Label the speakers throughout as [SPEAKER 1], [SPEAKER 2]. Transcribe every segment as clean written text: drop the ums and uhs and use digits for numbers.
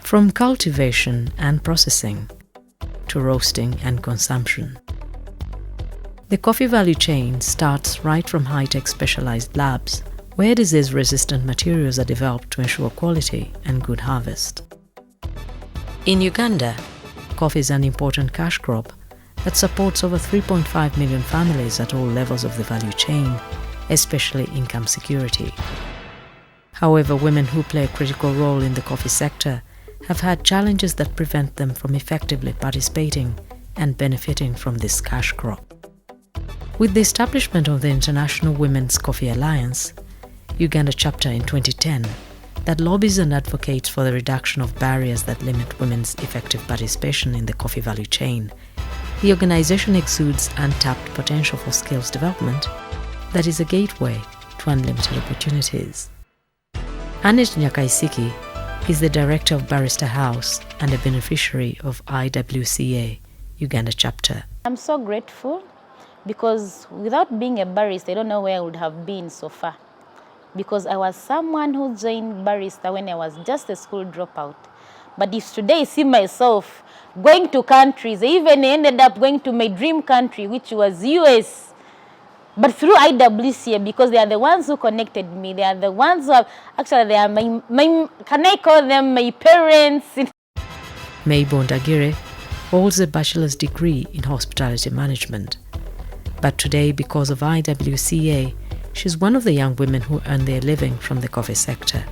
[SPEAKER 1] From cultivation and processing to roasting and consumption, the coffee value chain starts right from high-tech specialized labs, where disease-resistant materials are developed to ensure quality and good harvest. In Uganda, coffee is an important cash crop that supports over 3.5 million families at all levels of the value chain, especially income security. However, women who play a critical role in the coffee sector have had challenges that prevent them from effectively participating and benefiting from this cash crop. With the establishment of the International Women's Coffee Alliance, Uganda chapter in 2010, that lobbies and advocates for the reduction of barriers that limit women's effective participation in the coffee value chain, the organization exudes untapped potential for skills development that is a gateway to unlimited opportunities. Anet Nyakaisiki is the director of Barista House and a beneficiary of IWCA Uganda chapter.
[SPEAKER 2] I'm so grateful because without being a barista, I don't know where I would have been so far. Because I was someone who joined Barista when I was just a school dropout. But if today I see myself going to countries, I even ended up going to my dream country, which was US. But through IWCA, because they are the ones who connected me. They are the ones who actually, they are my can I call them my parents?
[SPEAKER 1] May Bondagire holds a bachelor's degree in hospitality management. But today, because of IWCA, she's one of the young women who earn their living from the coffee sector.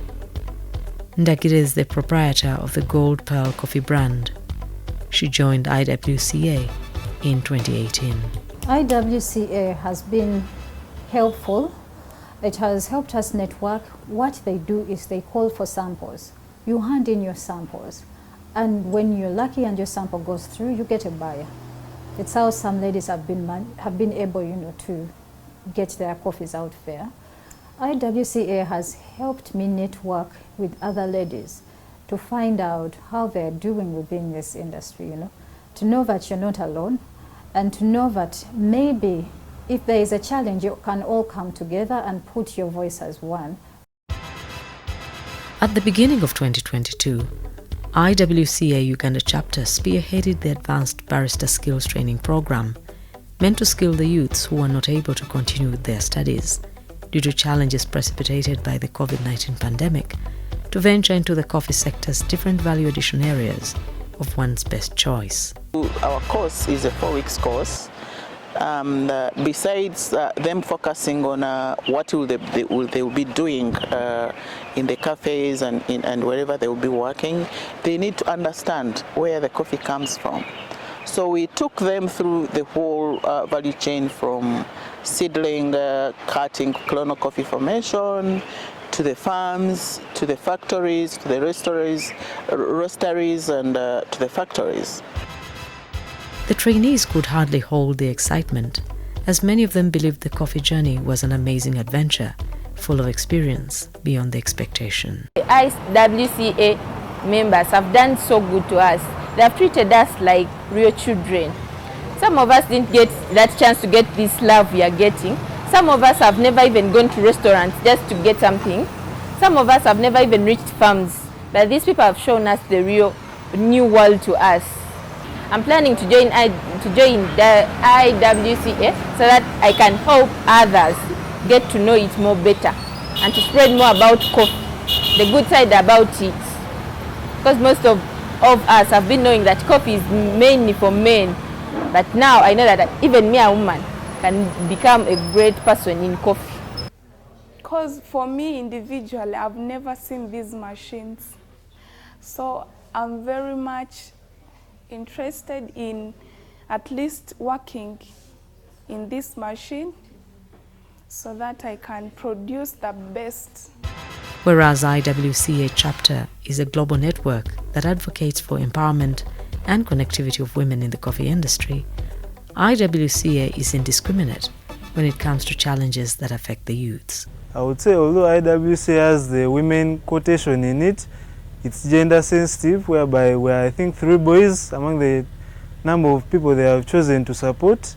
[SPEAKER 1] Ndagire is the proprietor of the Gold Pearl coffee brand. She joined IWCA in 2018.
[SPEAKER 3] IWCA has been helpful. It has helped us network. What they do is they call for samples. You hand in your samples, and when you're lucky and your sample goes through, you get a buyer. It's how some ladies have been able, to get their coffees out there. IWCA has helped me network with other ladies to find out how they're doing within this industry, to know that you're not alone, and to know that maybe if there is a challenge, you can all come together and put your voice as one.
[SPEAKER 1] At the beginning of 2022, IWCA Uganda chapter spearheaded the Advanced Barista Skills Training Program, meant to skill the youths who are not able to continue with their studies due to challenges precipitated by the COVID-19 pandemic, to venture into the coffee sector's different value addition areas of one's best choice.
[SPEAKER 4] Our course is a 4-week course. Besides them focusing on what they will be doing in the cafes and wherever they will be working, they need to understand where the coffee comes from. So we took them through the whole value chain, from seedling, cutting, clonal coffee formation, to the farms, to the factories, to the roasteries, and to the factories.
[SPEAKER 1] The trainees could hardly hold the excitement, as many of them believed the coffee journey was an amazing adventure, full of experience beyond the expectation.
[SPEAKER 5] The IWCA members have done so good to us. They have treated us like real children. Some of us didn't get that chance to get this love we are getting. Some of us have never even gone to restaurants just to get something. Some of us have never even reached farms. But these people have shown us the real new world to us. I'm planning to join the IWCA so that I can help others get to know it more better and to spread more about coffee, the good side about it. Because most of us have been knowing that coffee is mainly for men. But now I know that even me, a woman, can become a great person in coffee.
[SPEAKER 6] Because for me individually, I've never seen these machines. So I'm very much interested in at least working in this machine so that I can produce the best.
[SPEAKER 1] Whereas IWCA chapter is a global network that advocates for empowerment and connectivity of women in the coffee industry, IWCA is indiscriminate when it comes to challenges that affect the youths.
[SPEAKER 7] I would say, although IWCA has the women quotation in it, it's gender sensitive, whereby we're, I think, 3 boys among the number of people they have chosen to support.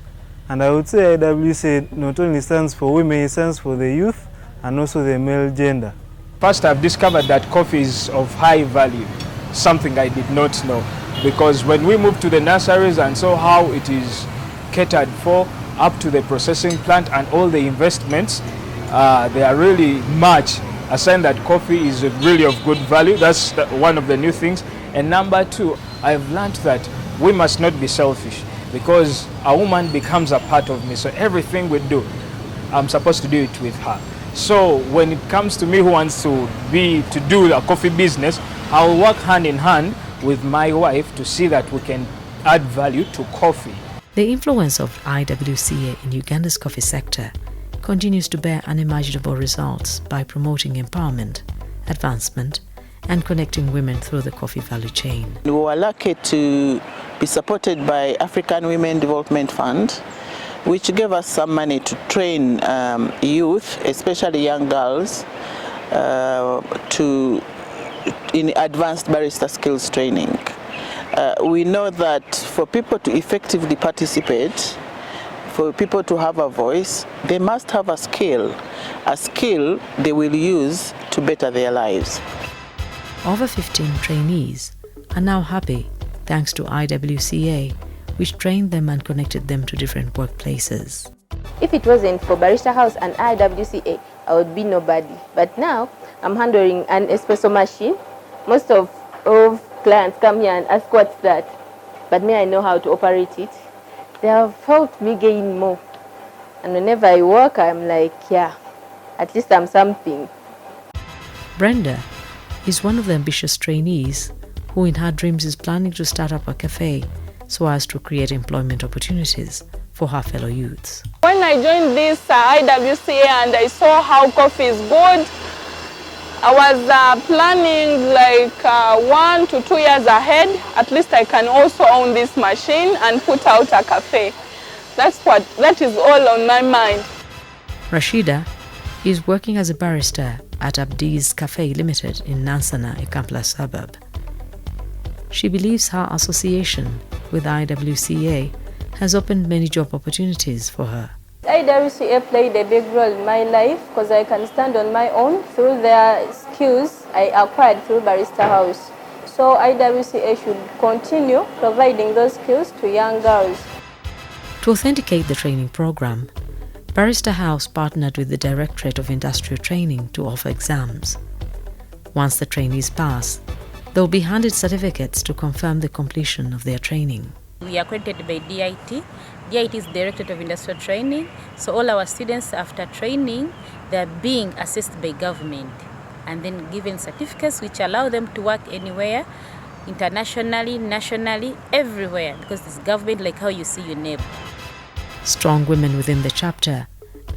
[SPEAKER 7] And I would say IWCA not only stands for women, it stands for the youth and also the male gender.
[SPEAKER 8] First, I've discovered that coffee is of high value. something I did not know, because when we moved to the nurseries and saw how it is catered for up to the processing plant and all the investments, they are really much a sign that coffee is really of good value. That's one of the new things. And number two, I've learned that we must not be selfish, because a woman becomes a part of me. So everything we do, I'm supposed to do it with her. So when it comes to me who wants to do a coffee business, I'll work hand in hand with my wife to see that we can add value to coffee.
[SPEAKER 1] The influence of IWCA in Uganda's coffee sector continues to bear unimaginable results by promoting empowerment, advancement, and connecting women through the coffee value chain.
[SPEAKER 4] We were lucky to be supported by African Women Development Fund, which gave us some money to train youth, especially young girls, in advanced barista skills training. We know that for people to effectively participate, for people to have a voice, they must have a skill they will use to better their lives.
[SPEAKER 1] Over 15 trainees are now happy thanks to IWCA, which trained them and connected them to different workplaces.
[SPEAKER 5] If it wasn't for Barista House and IWCA, I would be nobody. But now I'm handling an espresso machine. Most of clients come here and ask what's that, but me, I know how to operate it. They have helped me gain more. And whenever I work, I'm like, yeah, at least I'm something.
[SPEAKER 1] Brenda is one of the ambitious trainees who in her dreams is planning to start up a cafe so as to create employment opportunities for her fellow youths.
[SPEAKER 6] When I joined this IWCA and I saw how coffee is good, I was planning like 1 to 2 years ahead. At least I can also own this machine and put out a cafe. That is all on my mind.
[SPEAKER 1] Rashida is working as a barista at Abdi's Cafe Limited in Nansana, a Kampala suburb. She believes her association with IWCA has opened many job opportunities for her.
[SPEAKER 5] IWCA played a big role in my life because I can stand on my own through their skills I acquired through Barista House. So IWCA should continue providing those skills to young girls.
[SPEAKER 1] To authenticate the training program, Barista House partnered with the Directorate of Industrial Training to offer exams. Once the trainees pass, they will be handed certificates to confirm the completion of their training.
[SPEAKER 2] We are accredited by DIT. DIT is Directorate of Industrial Training. So all our students after training, they are being assessed by government and then given certificates which allow them to work anywhere, internationally, nationally, everywhere, because it's government like how you see your neighbor.
[SPEAKER 1] Strong women within the chapter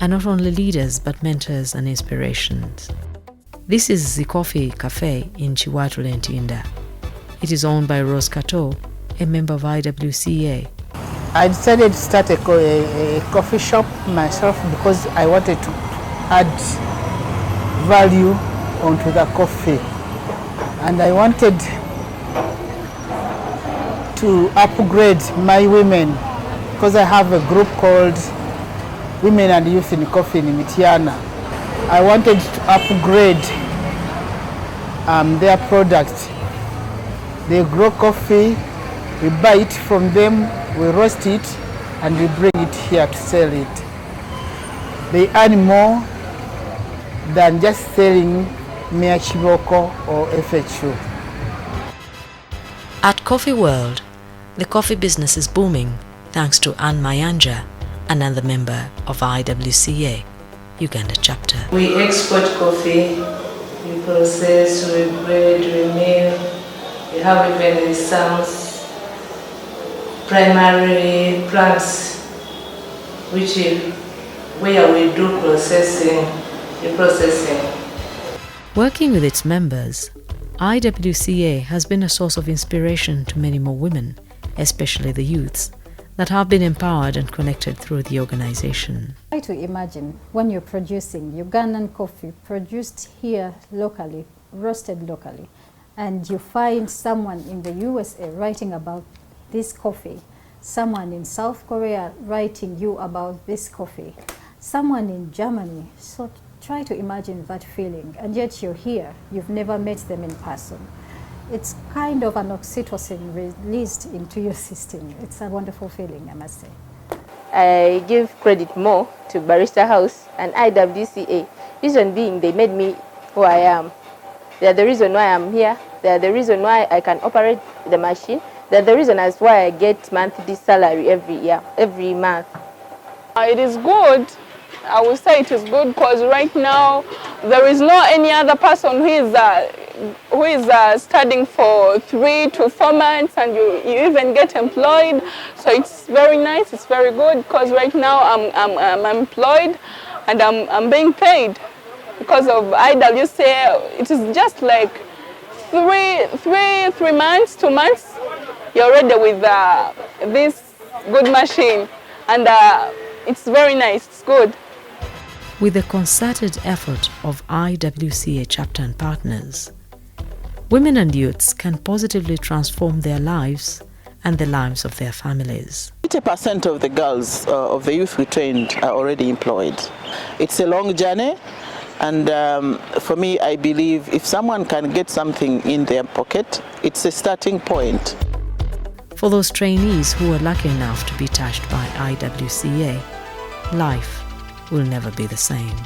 [SPEAKER 1] are not only leaders but mentors and inspirations. This is the Coffee Cafe in Chiwatule, Ntinda. It is owned by Rose Kato, a member of IWCA.
[SPEAKER 9] I decided to start a coffee shop myself because I wanted to add value onto the coffee. And I wanted to upgrade my women because I have a group called Women and Youth in Coffee in Mitiana. I wanted to upgrade their product. They grow coffee, we buy it from them, we roast it, and we bring it here to sell it. They earn more than just selling mere chiboko or FHU.
[SPEAKER 1] At Coffee World, the coffee business is booming thanks to Anne Mayanja, another member of IWCA Uganda chapter.
[SPEAKER 10] We export coffee, we process, we bread, we mill. We have even some primary plants where we do processing.
[SPEAKER 1] Working with its members, IWCA has been a source of inspiration to many more women, especially the youths, that have been empowered and connected through the organization.
[SPEAKER 3] Try to imagine when you're producing Ugandan coffee produced here locally, roasted locally, and you find someone in the USA writing about this coffee, someone in South Korea writing you about this coffee, someone in Germany. So try to imagine that feeling, and yet you're here, you've never met them in person. It's kind of an oxytocin released into your system. It's a wonderful feeling, I must say.
[SPEAKER 5] I give credit more to Barista House and IWCA. Reason being, they made me who I am. They are the reason why I'm here. They are the reason why I can operate the machine. They are the reason as why I get monthly salary every month.
[SPEAKER 6] It is good. I will say it is good because right now there is no any other person who is studying for 3 to 4 months, and you even get employed. So it's very nice. It's very good because right now I'm employed and I'm being paid because of IWCA. It is just like 3 months, 2 months. You're ready with this good machine, and it's very nice. It's good.
[SPEAKER 1] With the concerted effort of IWCA chapter and partners, women and youths can positively transform their lives and the lives of their families.
[SPEAKER 4] 80% of the girls of the youth we trained are already employed. It's a long journey, and for me, I believe if someone can get something in their pocket, it's a starting point.
[SPEAKER 1] For those trainees who are lucky enough to be touched by IWCA, life will never be the same.